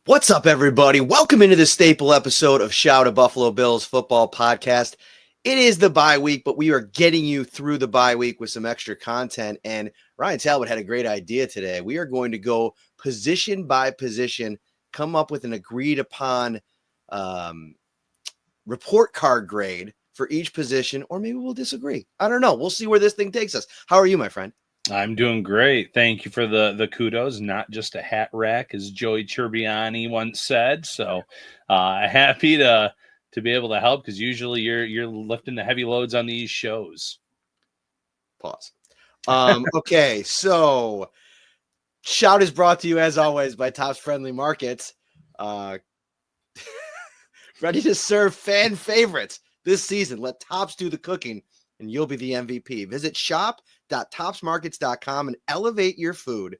What's up, everybody? Welcome into the staple episode of Shout a Buffalo Bills Football Podcast. It is the bye week, but we are getting you through the bye week with some extra content. And Ryan Talbot had a great idea today. We are going to go position by position, come up with an agreed upon report card grade for each position, or maybe we'll disagree. I don't know. We'll see where this thing takes us. How are you, my friend? I'm doing great. Thank you for the kudos. Not just a hat rack, as Joey Tribbiani once said. So happy to be able to help, because usually you're lifting the heavy loads on these shows. Pause. Okay, so Shout is brought to you as always by Tops Friendly Markets. Ready to serve fan favorites this season. Let Tops do the cooking, and you'll be the MVP. Visit shop.topsmarkets.com and elevate your food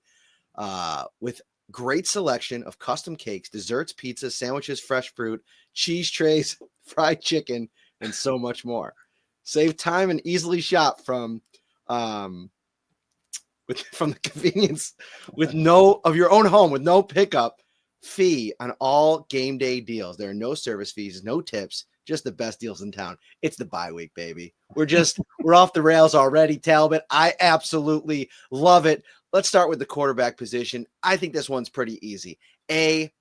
with great selection of custom cakes, desserts, pizzas, sandwiches, fresh fruit, cheese trays, fried chicken, and so much more. Save time and easily shop from the convenience of your own home with no pickup fee on all game day deals. There are no service fees, no tips, just the best deals in town. It's the bye week, baby. We're off the rails already, Talbot. I absolutely love it. Let's start with the quarterback position. I think this one's pretty easy. A++.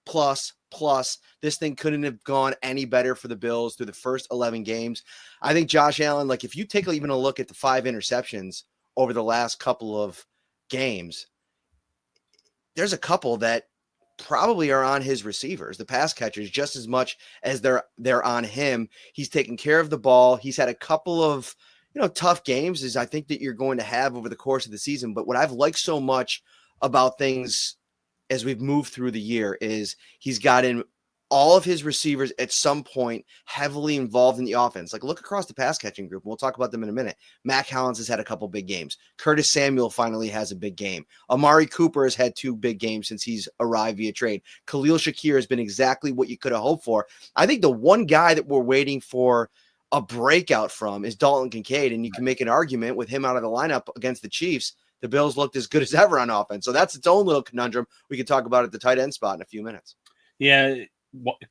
This thing couldn't have gone any better for the Bills through the first 11 games. I think Josh Allen, like if you take even a look at the 5 interceptions over the last couple of games, there's a couple that probably are on his receivers, the pass catchers, just as much as they're on him. He's taking care of the ball. He's had a couple of, tough games, as I think that you're going to have over the course of the season. But what I've liked so much about things as we've moved through the year is he's gotten all of his receivers at some point heavily involved in the offense. Like, look across the pass catching group. We'll talk about them in a minute. Mac Hollins has had a couple big games. Curtis Samuel finally has a big game. Amari Cooper has had 2 big games since he's arrived via trade. Khalil Shakir has been exactly what you could have hoped for. I think the one guy that we're waiting for a breakout from is Dalton Kincaid, and you can make an argument with him out of the lineup against the Chiefs. The Bills looked as good as ever on offense. So that's its own little conundrum. We can talk about at the tight end spot in a few minutes. Yeah,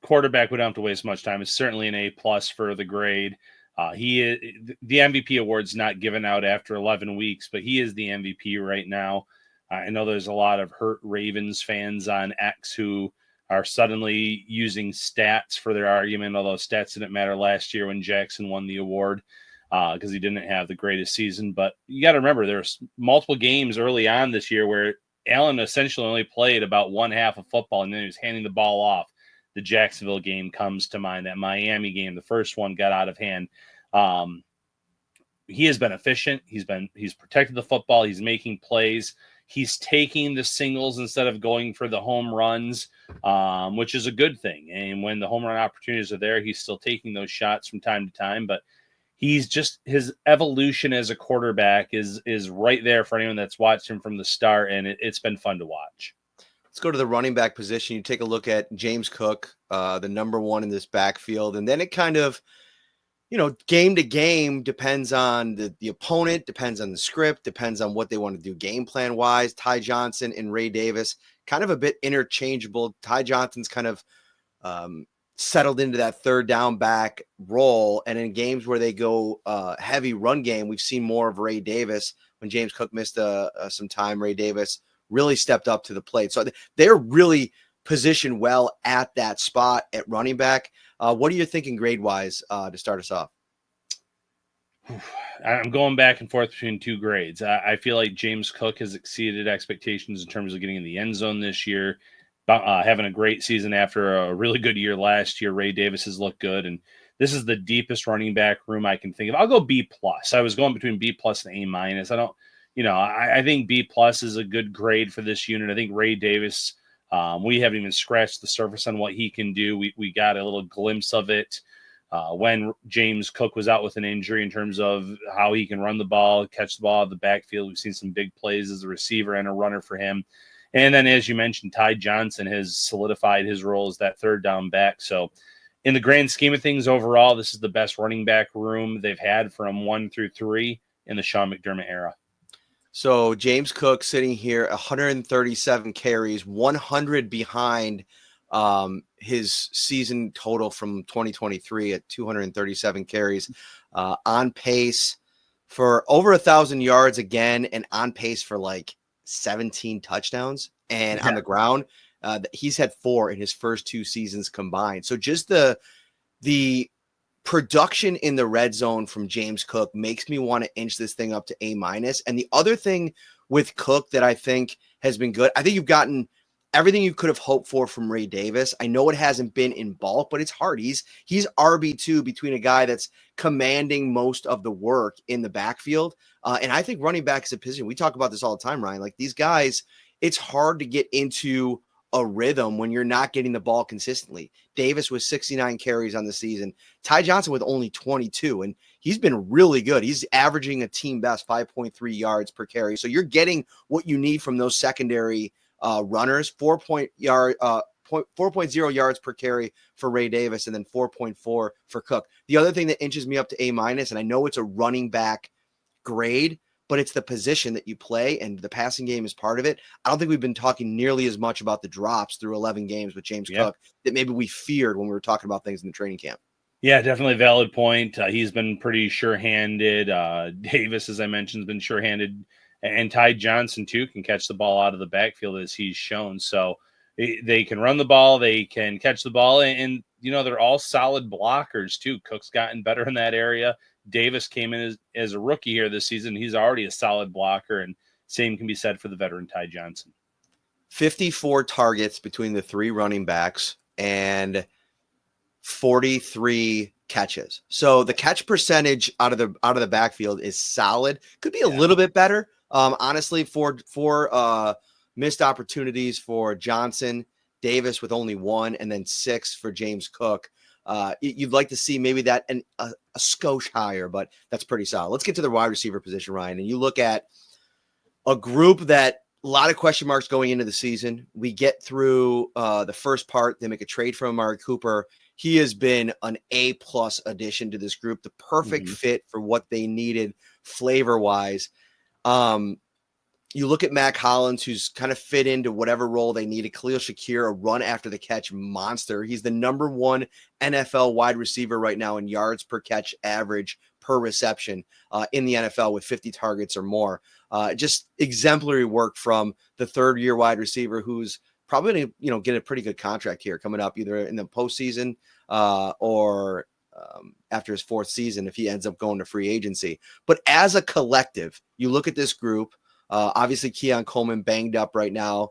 quarterback, we don't have to waste much time. It's certainly an A+ for the grade. The MVP award's not given out after 11 weeks, but he is the MVP right now. I know there's a lot of hurt Ravens fans on X who are suddenly using stats for their argument, although stats didn't matter last year when Jackson won the award because he didn't have the greatest season. But you got to remember, there's multiple games early on this year where Allen essentially only played about one half of football, and then he was handing the ball off. The Jacksonville game comes to mind. That Miami game, the first one, got out of hand. He has been efficient. He's protected the football. He's making plays. He's taking the singles instead of going for the home runs, which is a good thing. And when the home run opportunities are there, he's still taking those shots from time to time. But he's just, his evolution as a quarterback is right there for anyone that's watched him from the start, and it's been fun to watch. Let's go to the running back position. You take a look at James Cook, the number 1 in this backfield, and then it kind of, game to game depends on the opponent, depends on the script, depends on what they want to do game plan wise. Ty Johnson and Ray Davis kind of a bit interchangeable. Ty Johnson's kind of settled into that third down back role, and in games where they go heavy run game, we've seen more of Ray Davis. When James Cook missed some time, Ray Davis really stepped up to the plate. So they're really positioned well at that spot at running back. What are you thinking grade-wise to start us off? I'm going back and forth between 2 grades. I feel like James Cook has exceeded expectations in terms of getting in the end zone this year, having a great season after a really good year last year. Ray Davis has looked good, and this is the deepest running back room I can think of. I'll go B+. I was going between B+ and A-. I think B+ is a good grade for this unit. I think Ray Davis, we haven't even scratched the surface on what he can do. We got a little glimpse of it when James Cook was out with an injury in terms of how he can run the ball, catch the ball out of the backfield. We've seen some big plays as a receiver and a runner for him. And then, as you mentioned, Ty Johnson has solidified his role as that third down back. So in the grand scheme of things, overall, this is the best running back room they've had from 1 through 3 in the Sean McDermott era. So James Cook sitting here, 137 carries, 100 behind His season total from 2023 at 237 carries, on pace for over 1,000 yards again, and on pace for like 17 touchdowns. And on the ground, he's had 4 in his first 2 seasons combined. So just the production in the red zone from James Cook makes me want to inch this thing up to A-. And the other thing with Cook that I think has been good, I think you've gotten everything you could have hoped for from Ray Davis. I know it hasn't been in bulk, but it's hard. He's RB2 between a guy that's commanding most of the work in the backfield. And I think running back is a position. We talk about this all the time, Ryan. Like these guys, it's hard to get into a rhythm when you're not getting the ball consistently. Davis with 69 carries on the season. Ty Johnson with only 22, and he's been really good. He's averaging a team best 5.3 yards per carry. So you're getting what you need from those secondary runners. 4.0 yards per carry for Ray Davis, and then 4.4 for Cook. The other thing that inches me up to A-, and I know it's a running back grade, but it's the position that you play, and the passing game is part of it. I don't think we've been talking nearly as much about the drops through 11 games with James Cook that maybe we feared when we were talking about things in the training camp. Yeah, definitely a valid point. He's been pretty sure-handed. Davis, as I mentioned, has been sure-handed. And Ty Johnson, too, can catch the ball out of the backfield as he's shown. So they can run the ball, they can catch the ball, and they're all solid blockers, too. Cook's gotten better in that area. Davis came in as a rookie here this season. He's already a solid blocker, and same can be said for the veteran Ty Johnson. 54 targets between the 3 running backs and 43 catches. So the catch percentage out of the backfield is solid. Could be a little bit better. Honestly, for missed opportunities for Johnson, Davis with only 1, and then 6 for James Cook. You'd like to see maybe that a skosh higher, but that's pretty solid. Let's get to the wide receiver position, Ryan. And you look at a group that a lot of question marks going into the season. We get through the first part. They make a trade for Amari Cooper. He has been an A+ addition to this group, the perfect fit for what they needed flavor-wise. You look at Mac Hollins, who's kind of fit into whatever role they needed. Khalil Shakir, a run after the catch monster. He's the number 1 NFL wide receiver right now in yards per catch average per reception in the NFL with 50 targets or more. Just exemplary work from the 3rd-year wide receiver who's probably going to get a pretty good contract here coming up either in the postseason or after his 4th season if he ends up going to free agency. But as a collective, you look at this group. Obviously, Keon Coleman banged up right now.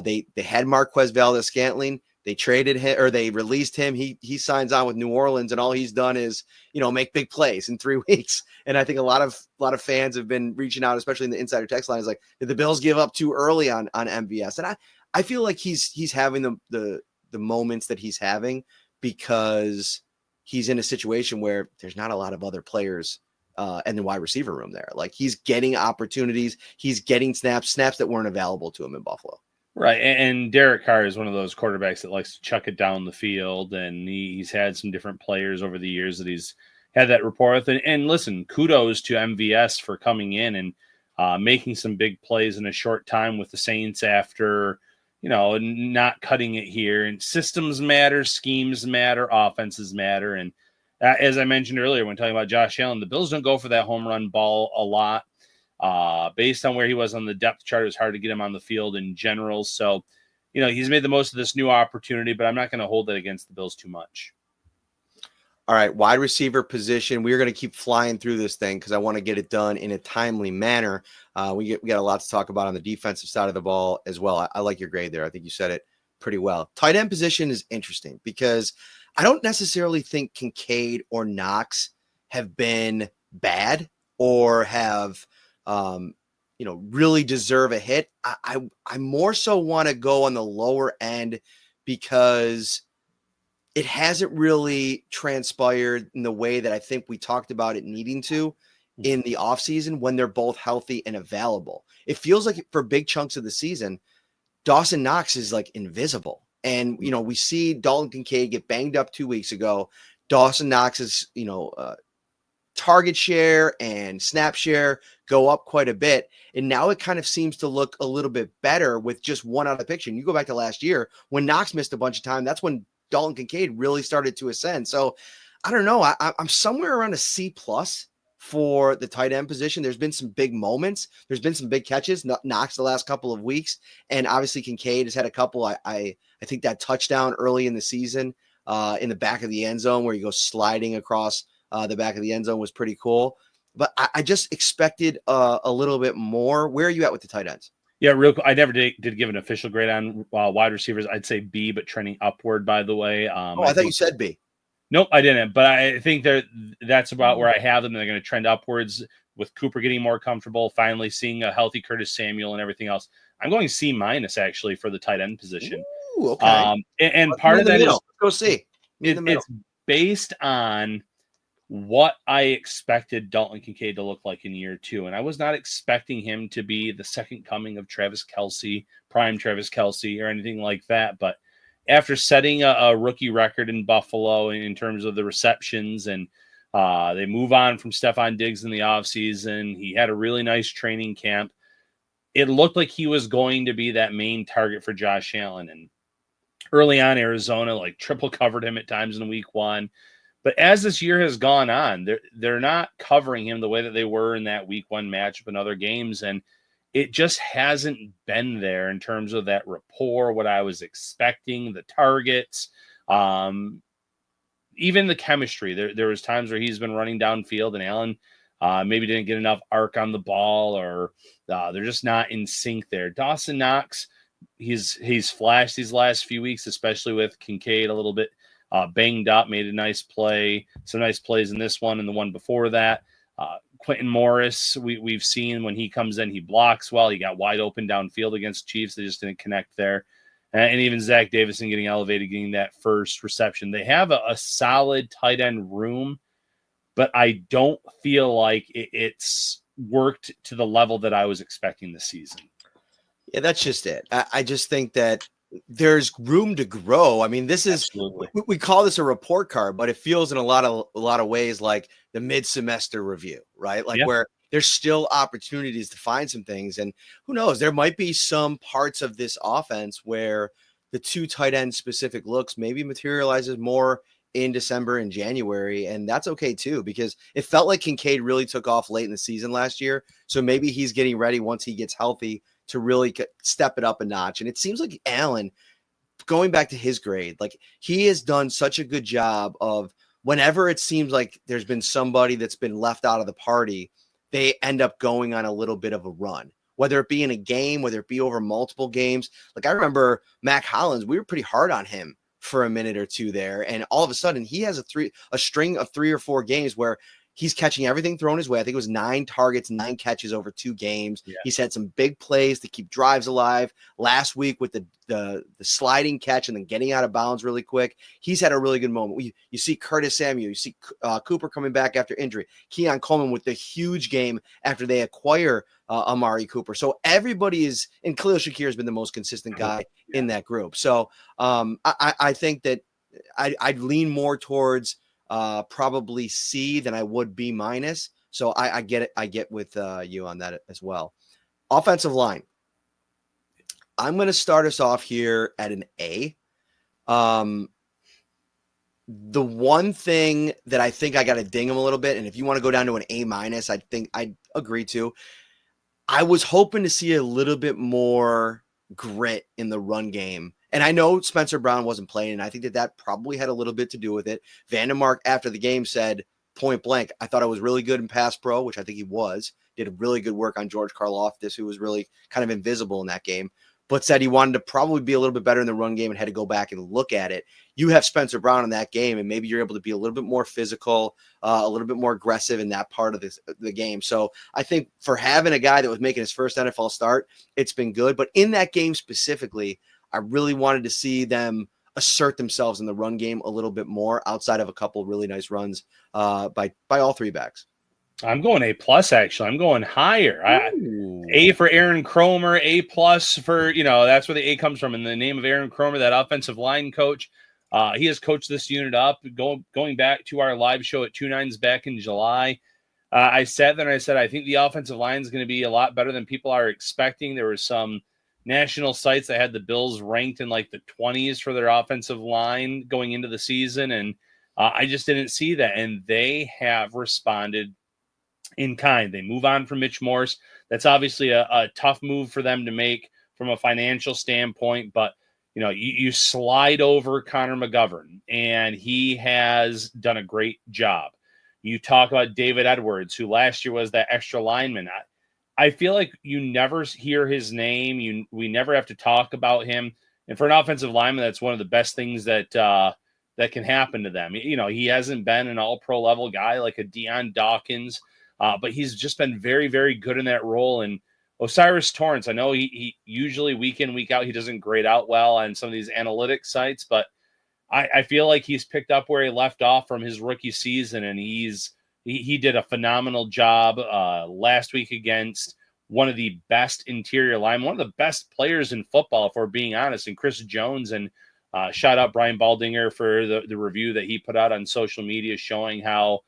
They had Marquez Valdes-Scantling. They traded him, or they released him. He signs on with New Orleans, and all he's done is make big plays in 3 weeks. And I think a lot of fans have been reaching out, especially in the insider text line, is like, did the Bills give up too early on MVS? And I feel like he's having the moments that he's having because he's in a situation where there's not a lot of other players and the wide receiver room there. Like he's getting opportunities. He's getting snaps that weren't available to him in Buffalo. Right. And Derek Carr is one of those quarterbacks that likes to chuck it down the field. And he's had some different players over the years that he's had that rapport with. And listen, kudos to MVS for coming in and making some big plays in a short time with the Saints after, not cutting it here. And systems matter, schemes matter, offenses matter. And as I mentioned earlier, when talking about Josh Allen, the Bills don't go for that home run ball a lot. Based on where he was on the depth chart, it was hard to get him on the field in general. So, he's made the most of this new opportunity, but I'm not going to hold it against the Bills too much. All right, wide receiver position. We're going to keep flying through this thing because I want to get it done in a timely manner. We got a lot to talk about on the defensive side of the ball as well. I like your grade there. I think you said it pretty well. Tight end position is interesting because I don't necessarily think Kincaid or Knox have been bad or have really deserve a hit. I more so want to go on the lower end because it hasn't really transpired in the way that I think we talked about it needing to in the offseason when they're both healthy and available. It feels like for big chunks of the season, Dawson Knox is like invisible. And, we see Dalton Kincaid get banged up 2 weeks ago. Dawson Knox is, target share and snap share go up quite a bit. And now it kind of seems to look a little bit better with just one out of the picture. And you go back to last year when Knox missed a bunch of time. That's when Dalton Kincaid really started to ascend. So I don't know. I'm somewhere around a C+ for the tight end position. There's been some big moments. There's been some big catches. Knox the last couple of weeks. And obviously Kincaid has had a couple. I think that touchdown early in the season in the back of the end zone where you go sliding across the back of the end zone was pretty cool. But I just expected a little bit more. Where are you at with the tight ends? Yeah, real quick. I never did give an official grade on wide receivers. I'd say B, but trending upward, by the way. I thought you said B. Nope, I didn't. But I think that's about where I have them. They're going to trend upwards with Cooper getting more comfortable, finally seeing a healthy Curtis Samuel and everything else. I'm going C- actually for the tight end position. Ooh, okay. And part of that is go C. It's based on what I expected Dalton Kincaid to look like in year 2. And I was not expecting him to be the second coming of Travis Kelce, prime Travis Kelce, or anything like that. But after setting a rookie record in Buffalo in terms of the receptions, and they move on from Stephon Diggs in the offseason, he had a really nice training camp. It looked like he was going to be that main target for Josh Allen. And early on, Arizona like triple covered him at times in week 1. But as this year has gone on, they're not covering him the way that they were in that week 1 matchup and other games. And it just hasn't been there in terms of that rapport, what I was expecting, the targets, even the chemistry. There was times where he's been running downfield and Allen maybe didn't get enough arc on the ball, or they're just not in sync there. Dawson Knox, he's flashed these last few weeks, especially with Kincaid a little bit banged up, made a nice play, some nice plays in this one and the one before that. Quentin Morris, we've seen when he comes in, he blocks well. He got wide open downfield against Chiefs. They just didn't connect there. And even Zach Davison getting elevated, getting that first reception. They have a solid tight end room, but I don't feel like it's worked to the level that I was expecting this season. Yeah, that's just it. I just think that there's room to grow. I mean, this is we call this a report card, but it feels in a lot of ways like the mid-semester review, right? Like where there's still opportunities to find some things, and who knows, there might be some parts of this offense where the 2 tight end specific looks maybe materializes more in December and January, and that's okay too, because it felt like Kincaid really took off late in the season last year. So maybe he's getting ready once he gets healthy to really step it up a notch. And it seems like Allen, going back to his grade, like he has done such a good job of whenever it seems like there's been somebody that's been left out of the party, they end up going on a little bit of a run, whether it be in a game, whether it be over multiple games. Like I remember Mac Hollins, we were pretty hard on him for a minute or 2 there. And all of a sudden he has a string of 3 or 4 games where he's catching everything thrown his way. I think it was 9 targets, 9 catches over 2 games. Yeah. He's had some big plays to keep drives alive. Last week with the sliding catch and then getting out of bounds really quick. He's had a really good moment. You see Curtis Samuel. You see Cooper coming back after injury. Keon Coleman with the huge game after they acquire Amari Cooper. So everybody is, and Khalil Shakir has been the most consistent guy in that group. So I think that I'd lean more towards probably C than I would B-. So I get it. I get with you on that as well. Offensive line. I'm going to start us off here at an A. The one thing that I think I got to ding him a little bit, and if you want to go down to an A-, I think I'd agree to. I was hoping to see a little bit more grit in the run game. And I know Spencer Brown wasn't playing, and I think that probably had a little bit to do with it. Vandermark, after the game, said, point blank, I thought I was really good in pass pro, which I think he was. Did really good work on George Karlaftis, who was really kind of invisible in that game, but said he wanted to probably be a little bit better in the run game and had to go back and look at it. You have Spencer Brown in that game, and maybe you're able to be a little bit more physical, a little bit more aggressive in that part of the game. So I think for having a guy that was making his first NFL start, it's been good. But in that game specifically, I really wanted to see them assert themselves in the run game a little bit more outside of a couple of really nice runs by all 3 backs. I'm going A+, actually. I'm going higher. A for Aaron Kromer, A+ for, that's where the A comes from, in the name of Aaron Kromer, that offensive line coach. He has coached this unit up. Going back to our live show at 2-9s back in July, I sat there and I said, I think the offensive line is going to be a lot better than people are expecting. There were some national sites that had the Bills ranked in like the 20s for their offensive line going into the season, and I just didn't see that. And they have responded in kind. They move on from Mitch Morse. That's obviously a tough move for them to make from a financial standpoint, but you slide over Connor McGovern, and he has done a great job. You talk about David Edwards, who last year was that extra lineman. I feel like you never hear his name. We never have to talk about him. And for an offensive lineman, that's one of the best things that can happen to them. He hasn't been an all-pro level guy like a Deion Dawkins, but he's just been very, very good in that role. And Osiris Torrance, I know he usually week in, week out, he doesn't grade out well on some of these analytics sites, but I feel like he's picked up where he left off from his rookie season, and he did a phenomenal job last week against one of the best interior line, one of the best players in football, if we're being honest, and Chris Jones. And shout out Brian Baldinger for the review that he put out on social media showing how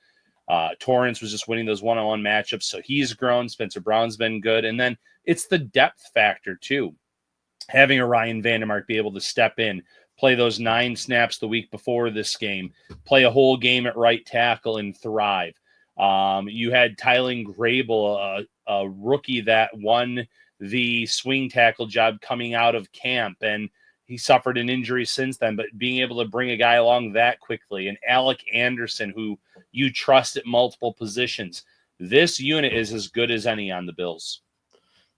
Torrance was just winning those one-on-one matchups. So he's grown. Spencer Brown's been good. And then it's the depth factor too. Having a Ryan Vandermark be able to step in, play those 9 snaps the week before this game, play a whole game at right tackle and thrive. You had Tylen Grable, a rookie that won the swing tackle job coming out of camp, and he suffered an injury since then, but being able to bring a guy along that quickly, and Alec Anderson, who you trust at multiple positions. This unit is as good as any on the Bills.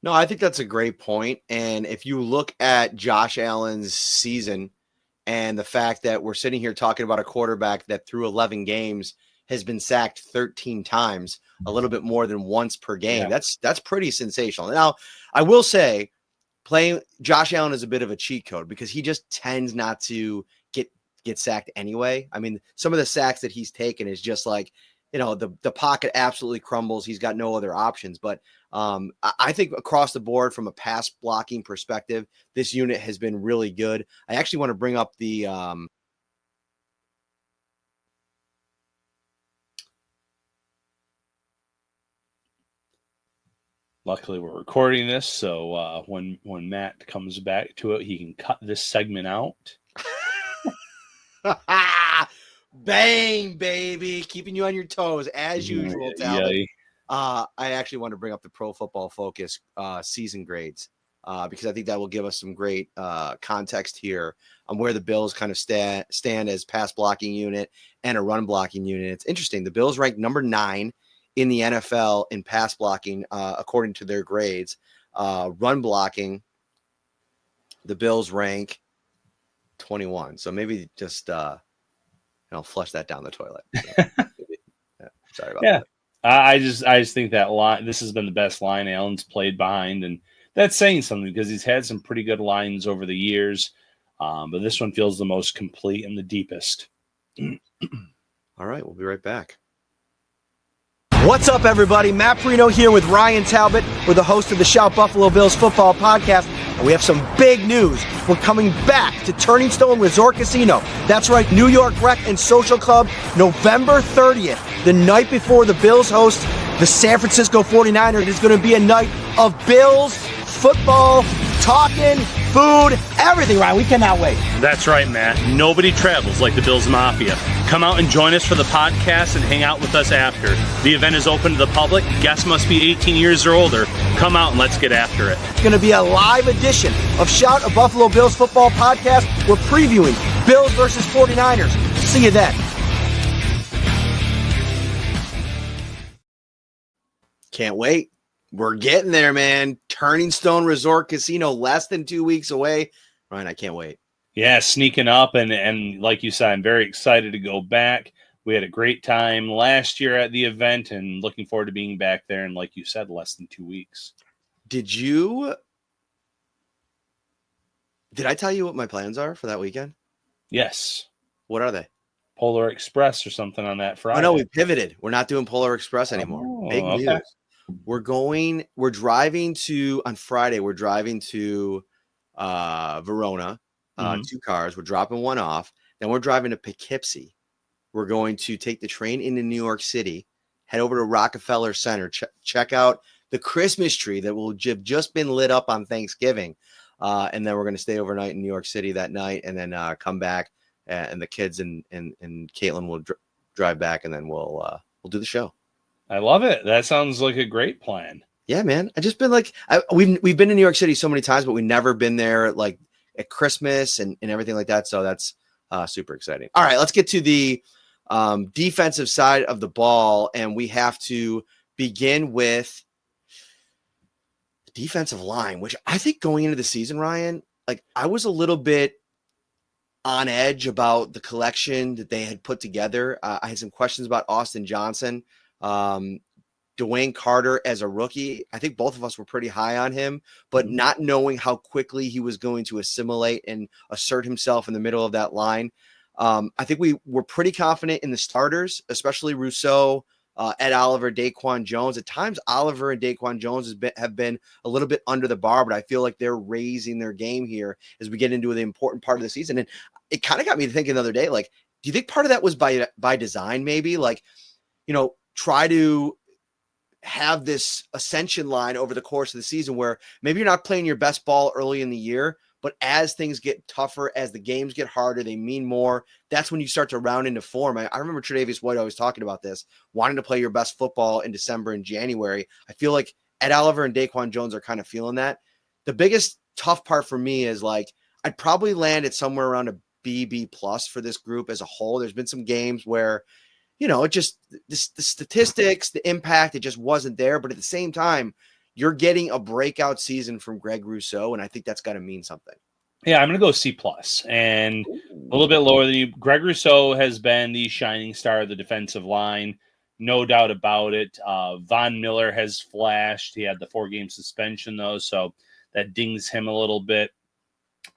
No, I think that's a great point. And if you look at Josh Allen's season and the fact that we're sitting here talking about a quarterback that through 11 games has been sacked 13 times, a little bit more than once per game. Yeah. That's pretty sensational. Now, I will say playing Josh Allen is a bit of a cheat code because he just tends not to get sacked anyway. I mean, some of the sacks that he's taken is just like, the pocket absolutely crumbles. He's got no other options. But I think across the board from a pass blocking perspective, this unit has been really good. I actually want to bring up the Luckily, we're recording this, so when Matt comes back to it, he can cut this segment out. Bang, baby. Keeping you on your toes as usual, Talbot. I actually want to bring up the Pro Football Focus season grades because I think that will give us some great context here on where the Bills kind of stand as pass blocking unit and a run blocking unit. It's interesting. The Bills ranked number 9 in the NFL in pass blocking, according to their grades. Run blocking, the Bills rank 21. So maybe just flush that down the toilet. Sorry about that. I just think that line, this has been the best line Allen's played behind, and that's saying something because he's had some pretty good lines over the years. But this one feels the most complete and the deepest. All right, we'll be right back. What's up, everybody? Matt Parrino here with Ryan Talbot. We're the host of the Shout Buffalo Bills football podcast, and we have some big news. We're coming back to Turning Stone Resort Casino. That's right, New York Rec and Social Club, November 30th, the night before the Bills host the San Francisco 49ers. It's going to be a night of Bills football, talking, food, everything, Ryan. We cannot wait. That's right, Matt. Nobody travels like the Bills Mafia. Come out and join us for the podcast and hang out with us after. The event is open to the public. Guests must be 18 years or older. Come out and let's get after it. It's going to be a live edition of Shout, a Buffalo Bills football podcast. We're previewing Bills versus 49ers. See you then. Can't wait. We're getting there, man. Turning Stone Resort Casino, less than 2 weeks away. Ryan, I can't wait. Yeah, sneaking up, and like you said, I'm very excited to go back. We had a great time last year at the event, and looking forward to being back there. And like you said, less than 2 weeks. Did I tell you what my plans are for that weekend? Yes. What are they? Polar Express or something on that Friday. Oh, no, we pivoted. We're not doing Polar Express anymore. Big news. Okay. On Friday, we're driving to Verona, 2 cars. We're dropping one off. Then we're driving to Poughkeepsie. We're going to take the train into New York City, head over to Rockefeller Center, check out the Christmas tree that will have just been lit up on Thanksgiving. And then we're going to stay overnight in New York City that night, and then come back, and the kids and Caitlin will drive back, and then we'll do the show. I love it. That sounds like a great plan. Yeah, man. I just been like, we've been to New York City so many times, but we've never been there like at Christmas and everything like that. So that's super exciting. All right, let's get to the defensive side of the ball, and we have to begin with the defensive line, which I think going into the season, Ryan, like I was a little bit on edge about the collection that they had put together. I had some questions about Austin Johnson. Dwayne Carter as a rookie, I think both of us were pretty high on him, but not knowing how quickly he was going to assimilate and assert himself in the middle of that line. I think we were pretty confident in the starters, especially Rousseau, Ed Oliver, Daquan Jones. At times, Oliver and Daquan Jones have been a little bit under the bar, but I feel like they're raising their game here as we get into the important part of the season. And it kind of got me thinking the other day, like, do you think part of that was by design, maybe? Like, try to have this ascension line over the course of the season where maybe you're not playing your best ball early in the year, but as things get tougher, as the games get harder, they mean more. That's when you start to round into form. I remember Tre'Davious White always talking about this, wanting to play your best football in December and January. I feel like Ed Oliver and Daquan Jones are kind of feeling that. The biggest tough part for me is like, I'd probably land at somewhere around a B+ for this group as a whole. There's been some games where, it just the statistics, the impact, it just wasn't there. But at the same time, you're getting a breakout season from Greg Rousseau, and I think that's got to mean something. Yeah, I'm going to go C+, and a little bit lower than you. Greg Rousseau has been the shining star of the defensive line, no doubt about it. Von Miller has flashed. He had the 4-game suspension, though, so that dings him a little bit.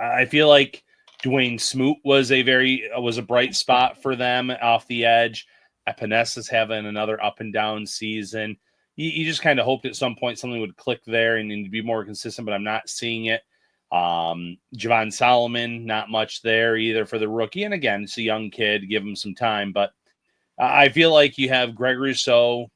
I feel like Dwayne Smoot was a bright spot for them off the edge. Epenesa's having another up and down season. You just kind of hoped at some point something would click there and be more consistent, but I'm not seeing it. Javon Solomon, not much there either for the rookie. And again, it's a young kid, give him some time. But I feel like you have Greg Rousseau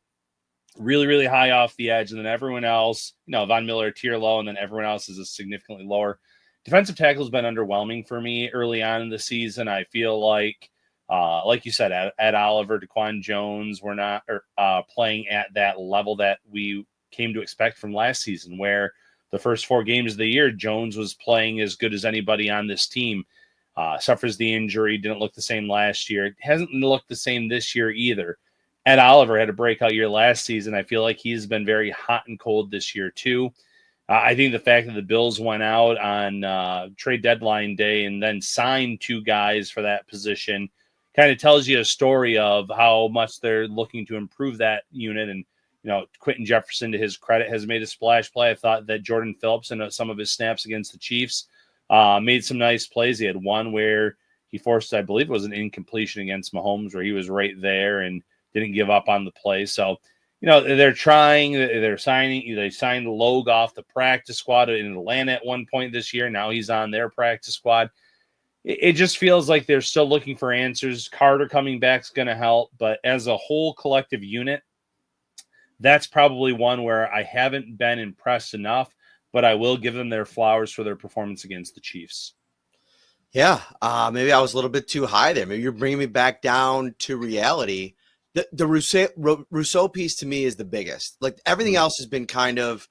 really, really high off the edge, and then everyone else, Von Miller, tier low, and then everyone else is a significantly lower. Defensive tackle has been underwhelming for me early on in the season. I feel like you said, Ed Oliver, Daquan Jones were not playing at that level that we came to expect from last season, where the first 4 games of the year, Jones was playing as good as anybody on this team. Suffers the injury, didn't look the same last year. It hasn't looked the same this year either. Ed Oliver had a breakout year last season. I feel like he's been very hot and cold this year too. I think the fact that the Bills went out on trade deadline day and then signed 2 guys for that position kind of tells you a story of how much they're looking to improve that unit. And, Quentin Jefferson, to his credit, has made a splash play. I thought that Jordan Phillips in some of his snaps against the Chiefs made some nice plays. He had one where he forced, I believe it was an incompletion against Mahomes, where he was right there and didn't give up on the play. So, they're trying, they're signing. They signed Logue off the practice squad in Atlanta at one point this year. Now he's on their practice squad. It just feels like they're still looking for answers. Carter coming back is going to help, but as a whole collective unit, that's probably one where I haven't been impressed enough, but I will give them their flowers for their performance against the Chiefs. Yeah, maybe I was a little bit too high there. Maybe you're bringing me back down to reality. The Rousseau piece to me is the biggest. Like everything else has been kind of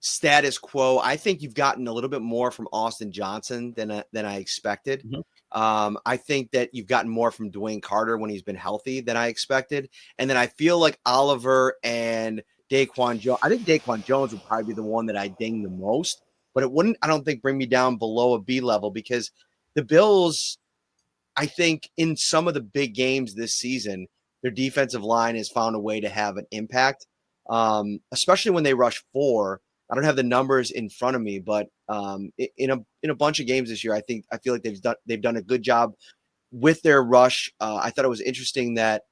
status quo. I think you've gotten a little bit more from Austin Johnson than I expected. I think that you've gotten more from Dwayne Carter when he's been healthy than I expected. And then I feel like Oliver and Daquan Jones, I think Daquan Jones would probably be the one that I ding the most, but it wouldn't, I don't think, bring me down below a B level, because the Bills, I think in some of the big games this season, their defensive line has found a way to have an impact, especially when they rush 4. I don't have the numbers in front of me, but in a bunch of games this year, I feel like they've done a good job with their rush. I thought it was interesting that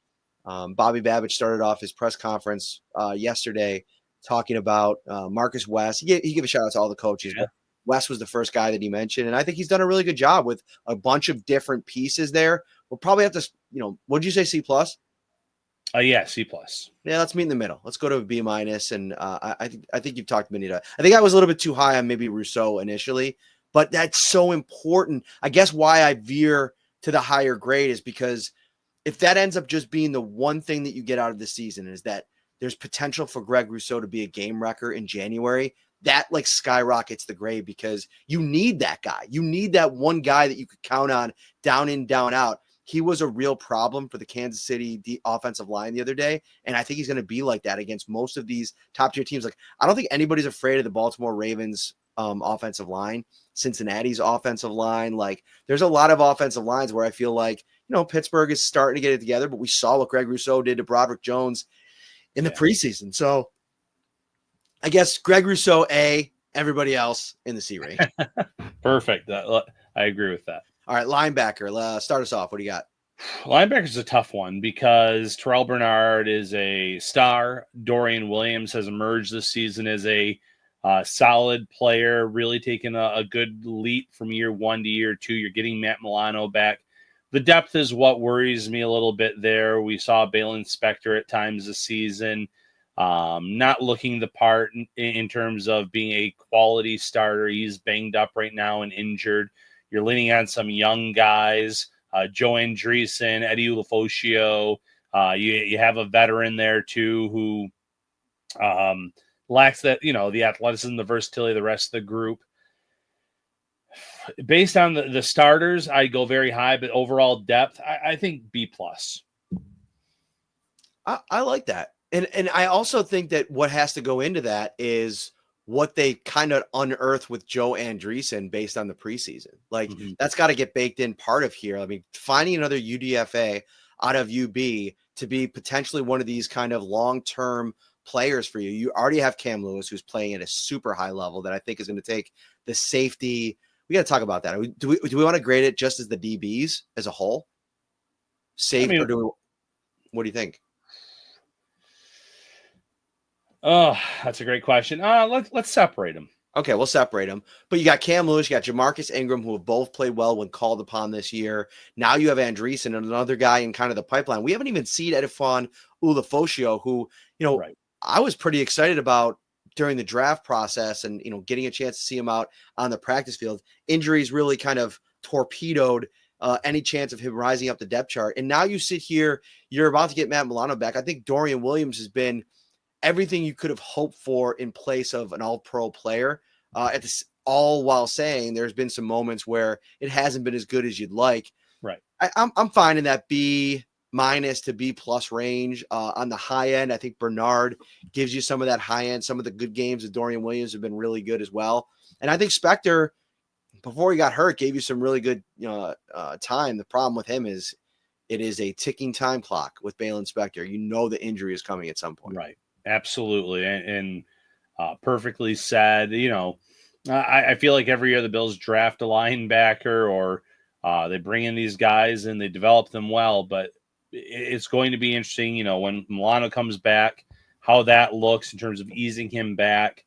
Bobby Babbitt started off his press conference yesterday talking about Marcus West. He gave a shout out to all the coaches. Yeah. Wes was the first guy that he mentioned, and I think he's done a really good job with a bunch of different pieces there. We'll probably have to, what did you say, C+? Yeah, C+. Yeah, let's meet in the middle. Let's go to a B-. And I think you've talked me to. I think I was a little bit too high on maybe Rousseau initially, but that's so important. I guess why I veer to the higher grade is because if that ends up just being the one thing that you get out of the season is that there's potential for Greg Rousseau to be a game wrecker in January, that like skyrockets the grade because you need that guy. You need that one guy that you could count on down in, down out. He was a real problem for the Kansas City offensive line the other day, and I think he's going to be like that against most of these top-tier teams. Like, I don't think anybody's afraid of the Baltimore Ravens offensive line, Cincinnati's offensive line. Like, there's a lot of offensive lines where I feel like, Pittsburgh is starting to get it together, but we saw what Greg Rousseau did to Broderick Jones in the preseason. So I guess Greg Rousseau, A, everybody else in the C range. Perfect. I agree with that. All right, linebacker. Start us off. What do you got? Linebacker is a tough one because Terrell Bernard is a star. Dorian Williams has emerged this season as a solid player, really taking a good leap from year 1 to year 2. You're getting Matt Milano back. The depth is what worries me a little bit there. We saw Balin Spector at times this season, not looking the part in terms of being a quality starter. He's banged up right now and injured. You're leaning on some young guys, Joe Andreessen, Eddie Ulofoshio. You have a veteran there too who lacks that, the athleticism, the versatility of the rest of the group. Based on the starters, I go very high, but overall depth, I think B+. I like that. And I also think that what has to go into that is what they kind of unearthed with Joe Andreessen based on the preseason. Like, that's got to get baked in part of here. I mean, finding another UDFA out of UB to be potentially one of these kind of long-term players for you. You already have Cam Lewis, who's playing at a super high level that I think is going to take the safety. We got to talk about that. Do we want to grade it just as the DBs as a whole? Or what do you think? Oh, that's a great question. Let's separate them. Okay, we'll separate them. But you got Cam Lewis, you got Jamarcus Ingram, who have both played well when called upon this year. Now you have Andreessen and another guy in kind of the pipeline. We haven't even seen Edifon Ulofoshio, who, Right. I was pretty excited about during the draft process and, getting a chance to see him out on the practice field. Injuries really kind of torpedoed any chance of him rising up the depth chart. And now you sit here, you're about to get Matt Milano back. I think Dorian Williams has been everything you could have hoped for in place of an all-pro player, all while saying there's been some moments where it hasn't been as good as you'd like. Right. I'm fine in that B- to B+ range. On the high end, I think Bernard gives you some of that high end. Some of the good games of Dorian Williams have been really good as well. And I think Spector, before he got hurt, gave you some really good time. The problem with him is it is a ticking time clock with Balin Spector. The injury is coming at some point. Right. Absolutely. And perfectly said. I feel like every year the Bills draft a linebacker or they bring in these guys and they develop them well, but it's going to be interesting, when Milano comes back, how that looks in terms of easing him back.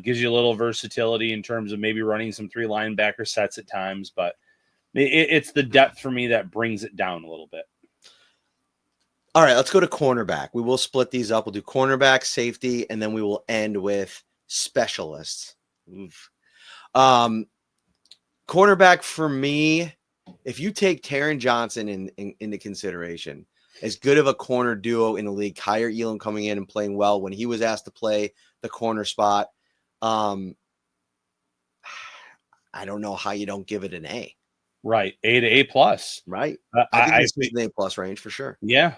Gives you a little versatility in terms of maybe running some 3 linebacker sets at times, but it's the depth for me that brings it down a little bit. All right, let's go to cornerback. We will split these up. We'll do cornerback, safety, and then we will end with specialists. Cornerback for me, if you take Taron Johnson into consideration, as good of a corner duo in the league, Kyer Elam coming in and playing well when he was asked to play the corner spot. I don't know how you don't give it an A. Right. A to A+. Right. I think this is an A+ range for sure. Yeah.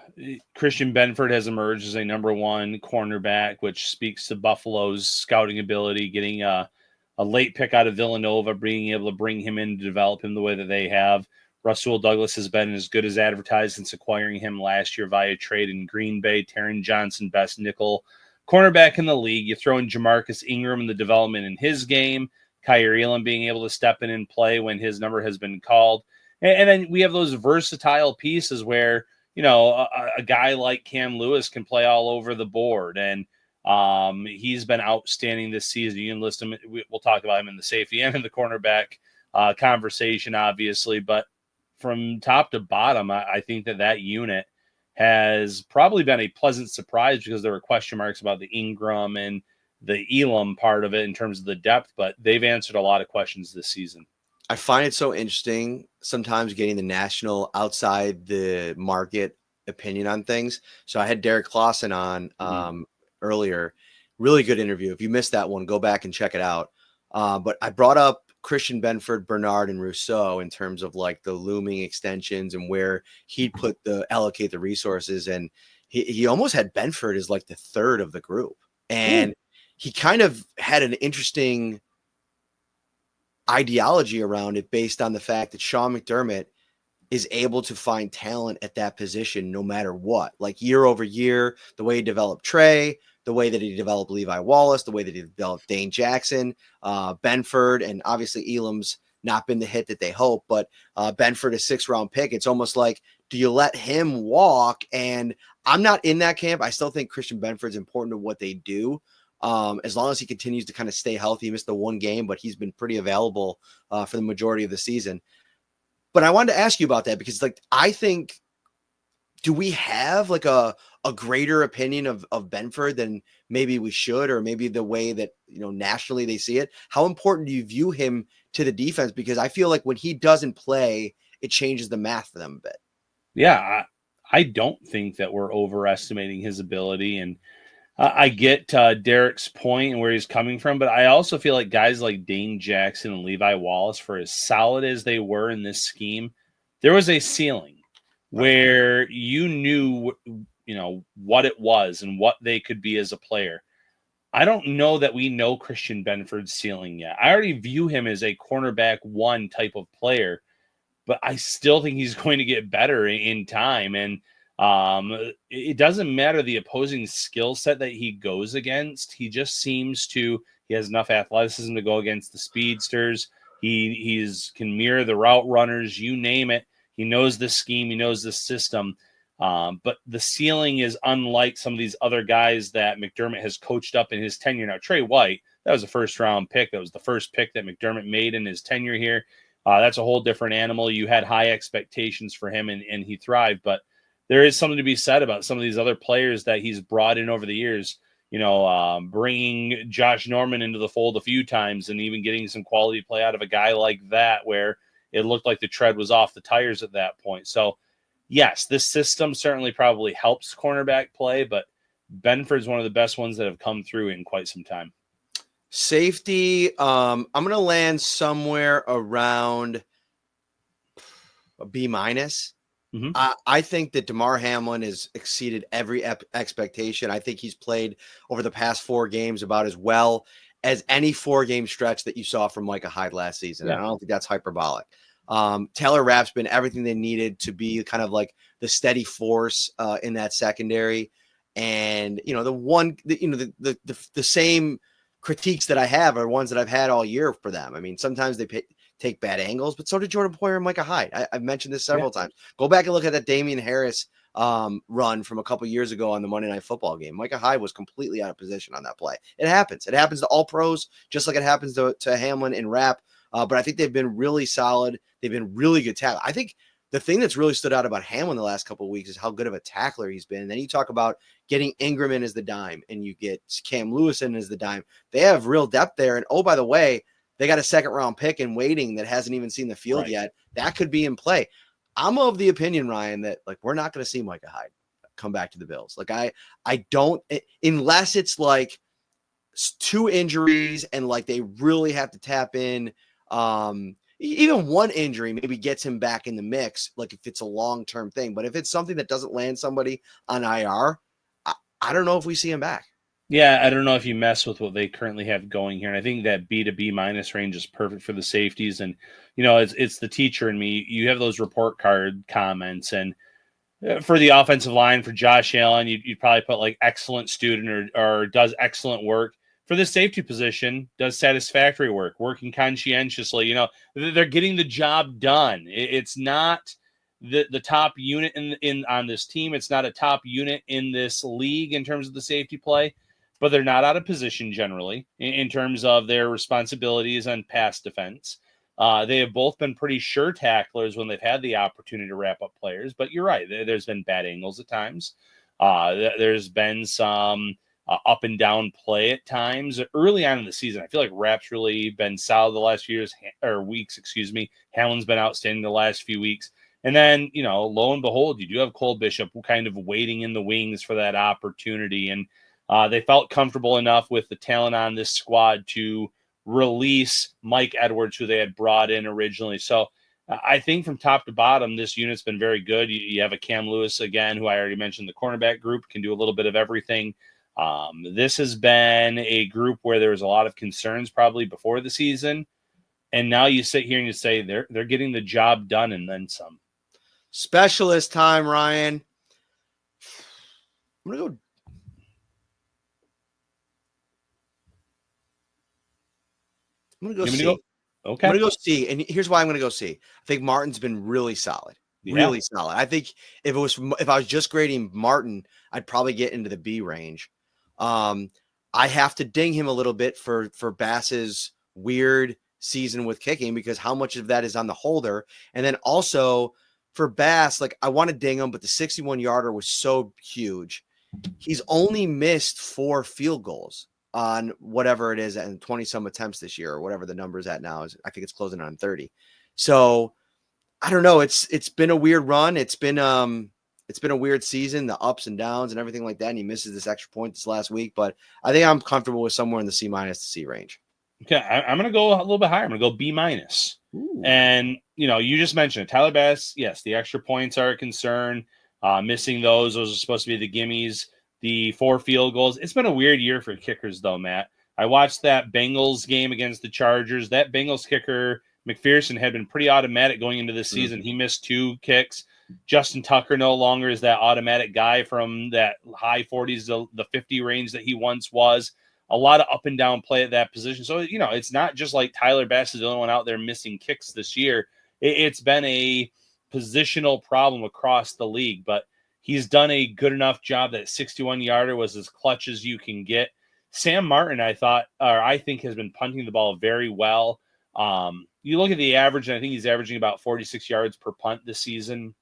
Christian Benford has emerged as a number 1 cornerback, which speaks to Buffalo's scouting ability, getting a late pick out of Villanova, being able to bring him in to develop him the way that they have. Rasul Douglas has been as good as advertised since acquiring him last year via trade in Green Bay. Taron Johnson, best nickel cornerback in the league. You throw in Jamarcus Ingram and the development in his game. Kyer Elam being able to step in and play when his number has been called. And then we have those versatile pieces where, a guy like Cam Lewis can play all over the board. And He's been outstanding this season. You can list him. We'll talk about him in the safety and in the cornerback conversation, obviously. But from top to bottom, I think that unit has probably been a pleasant surprise because there were question marks about the Ingram and the Elam part of it in terms of the depth, but they've answered a lot of questions this season. I find it so interesting sometimes getting the national outside the market opinion on things. So I had Derek Clausen on earlier. Really good interview. If you missed that one, go back and check it out. But I brought up Christian Benford, Bernard, and Rousseau in terms of like the looming extensions and where he'd allocate the resources. And he almost had Benford as like the third of the group. And he kind of had an interesting ideology around it based on the fact that Sean McDermott is able to find talent at that position no matter what. Like year over year, the way he developed Trey, the way that he developed Levi Wallace, the way that he developed Dane Jackson, Benford, and obviously Elam's not been the hit that they hope, but Benford, a 6th-round pick. It's almost like, do you let him walk? And I'm not in that camp. I still think Christian Benford's important to what they do. As long as he continues to kind of stay healthy. He missed the one game, but he's been pretty available for the majority of the season. But I wanted to ask you about that because, like, I think, do we have like a greater opinion of Benford than maybe we should, or maybe the way that, nationally they see it? How important do you view him to the defense? Because I feel like when he doesn't play, it changes the math for them a bit. Yeah, I don't think that we're overestimating his ability. And I get Derek's point and where he's coming from, but I also feel like guys like Dane Jackson and Levi Wallace, for as solid as they were in this scheme, there was a ceiling where you knew, what it was and what they could be as a player. I don't know that we know Christian Benford's ceiling yet. I already view him as a cornerback 1 type of player, but I still think he's going to get better in time. And it doesn't matter the opposing skill set that he goes against. He just seems he has enough athleticism to go against the speedsters. He can mirror the route runners, you name it. He knows the scheme. He knows the system. But the ceiling is unlike some of these other guys that McDermott has coached up in his tenure. Now, Trey White, that was a 1st-round pick. That was the first pick that McDermott made in his tenure here. That's a whole different animal. You had high expectations for him, and he thrived. But there is something to be said about some of these other players that he's brought in over the years, bringing Josh Norman into the fold a few times and even getting some quality play out of a guy like that where it looked like the tread was off the tires at that point. So, yes, this system certainly probably helps cornerback play, but Benford's one of the best ones that have come through in quite some time. Safety, I'm going to land somewhere around a B-. Mm-hmm. I think that DeMar Hamlin has exceeded every expectation. I think he's played over the past 4 games about as well as any 4-game stretch that you saw from Micah Hyde last season. Yeah. I don't think that's hyperbolic. Taylor Rapp's been everything they needed to be kind of like the steady force in that secondary. And, the same critiques that I have are ones that I've had all year for them. I mean, sometimes they take bad angles, but so did Jordan Poyer and Micah Hyde. I've mentioned this several times. Go back and look at that Damian Harris run from a couple years ago on the Monday Night Football game. Micah Hyde was completely out of position on that play. It happens. It happens to all pros, just like it happens to Hamlin and Rapp. But I think they've been really solid. They've been really good tackle. I think the thing that's really stood out about Hamlin the last couple of weeks is how good of a tackler he's been. And then you talk about getting Ingram in as the dime, and you get Cam Lewis in as the dime. They have real depth there. And, oh, by the way, they got a 2nd-round pick in waiting that hasn't even seen the field yet. That could be in play. I'm of the opinion, Ryan, that like we're not going to see Micah Hyde come back to the Bills. Like I don't, unless it's like 2 injuries and like they really have to tap in. Even 1 injury maybe gets him back in the mix, like if it's a long-term thing. But if it's something that doesn't land somebody on IR, I don't know if we see him back. Yeah, I don't know if you mess with what they currently have going here. And I think that B to B- range is perfect for the safeties. And, it's the teacher in me. You have those report card comments. And for the offensive line, for Josh Allen, you'd probably put like excellent student or does excellent work. For the safety position, does satisfactory work, working conscientiously. They're getting the job done. It's not the top unit in on this team. It's not a top unit in this league in terms of the safety play. but they're not out of position generally in terms of their responsibilities on pass defense. They have both been pretty sure tacklers when they've had the opportunity to wrap up players, but you're right. There's been bad angles at times. There's been some up and down play at times early on in the season. I feel like Rapp's really been solid the last few years or weeks, excuse me. Hamlin's been outstanding the last few weeks. And then, lo and behold, you do have Cole Bishop kind of waiting in the wings for that opportunity. And they felt comfortable enough with the talent on this squad to release Mike Edwards, who they had brought in originally. So I think from top to bottom, this unit's been very good. You have a Cam Lewis, again, who I already mentioned, the cornerback group can do a little bit of everything. This has been a group where there was a lot of concerns probably before the season. And now you sit here and you say they're getting the job done and then some. Specialist time, Ryan. I'm going to go see. Okay. I'm going to go see. And here's why I'm going to go see. I think Martin's been really solid. Really solid. I think if I was just grading Martin, I'd probably get into the B range. I have to ding him a little bit for Bass's weird season with kicking, because how much of that is on the holder. And then also for Bass, like, I want to ding him, but the 61-yarder was so huge. He's only missed 4 field goals on whatever it is, and 20 some attempts this year, or whatever the number is at now. I think it's closing on 30. So I don't know. It's been a weird run. It's been a weird season, the ups and downs and everything like that. And he misses this extra point this last week, but I think I'm comfortable with somewhere in the C- to C range. Okay, I'm going to go a little bit higher. I'm going to go B-. And, you just mentioned it. Tyler Bass, yes, the extra points are a concern. Missing those are supposed to be the gimmies. The 4 field goals. It's been a weird year for kickers, though, Matt. I watched that Bengals game against the Chargers. That Bengals kicker, McPherson, had been pretty automatic going into this season. He missed 2 kicks. Justin Tucker no longer is that automatic guy from that high 40s to the 50 range that he once was. A lot of up and down play at that position. So, it's not just like Tyler Bass is the only one out there missing kicks this year. It's been a positional problem across the league, but he's done a good enough job. That 61-yarder was as clutch as you can get. Sam Martin, I think, has been punting the ball very well. You look at the average, and I think he's averaging about 46 yards per punt this season.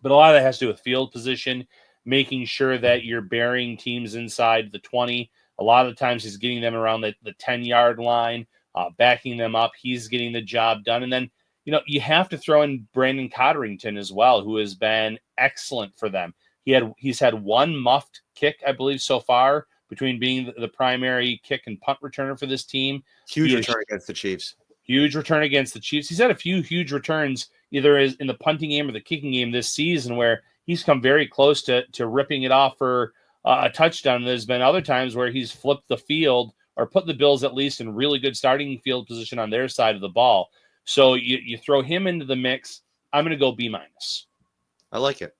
But a lot of that has to do with field position, making sure that you're burying teams inside the 20. A lot of the times he's getting them around the 10-yard line, backing them up. He's getting the job done. And then, you have to throw in Brandon Codrington as well, who has been excellent for them. He's had 1 muffed kick, I believe, so far, between being the primary kick and punt returner for this team. Huge return against the Chiefs. Huge return against the Chiefs. He's had a few huge returns, either in the punting game or the kicking game this season, where he's come very close to ripping it off for a touchdown. There's been other times where he's flipped the field or put the Bills at least in really good starting field position on their side of the ball. So you throw him into the mix. I'm going to go B-. I like it.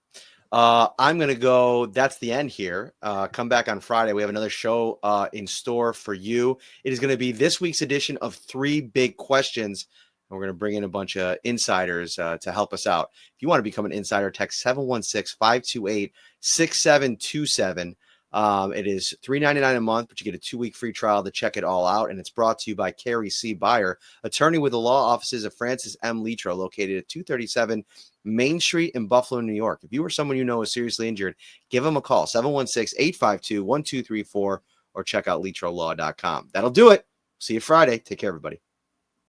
I'm going to go, that's the end here. Come back on Friday. We have another show in store for you. It is going to be this week's edition of 3 Big Questions. And we're going to bring in a bunch of insiders to help us out. If you want to become an insider, text 716-528-6727. It is $3.99 a month, but you get a 2-week free trial to check it all out. And it's brought to you by Carrie C. Byer, attorney with the law offices of Francis M. Litro, located at 237 Main Street in Buffalo, New York. If you or someone you know is seriously injured, give them a call, 716-852-1234, or check out litrolaw.com. That'll do it. See you Friday. Take care, everybody.